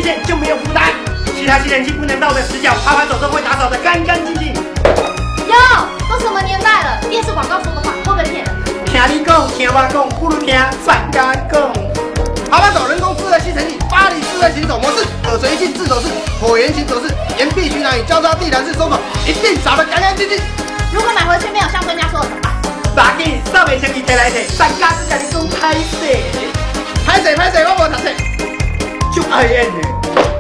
新鲜就没有负担。其他吸尘器不能到的死角，爬走都会打扫得干干净净。哟，都什么年代了？电视广告说的话会不会骗人？听你讲，听我讲，不如听专家讲。爬爬走人工智能吸尘器，巴黎智能行走模式，可随性自走式，椭圆形走势，岩壁巡廊与交叉地毯式收口，一定扫得干干净净。如果买回去没有像专家说的怎么办？把紧，扫袂清气摕来摕，专家只甲你讲歹势，歹势，我无读册，就爱演的。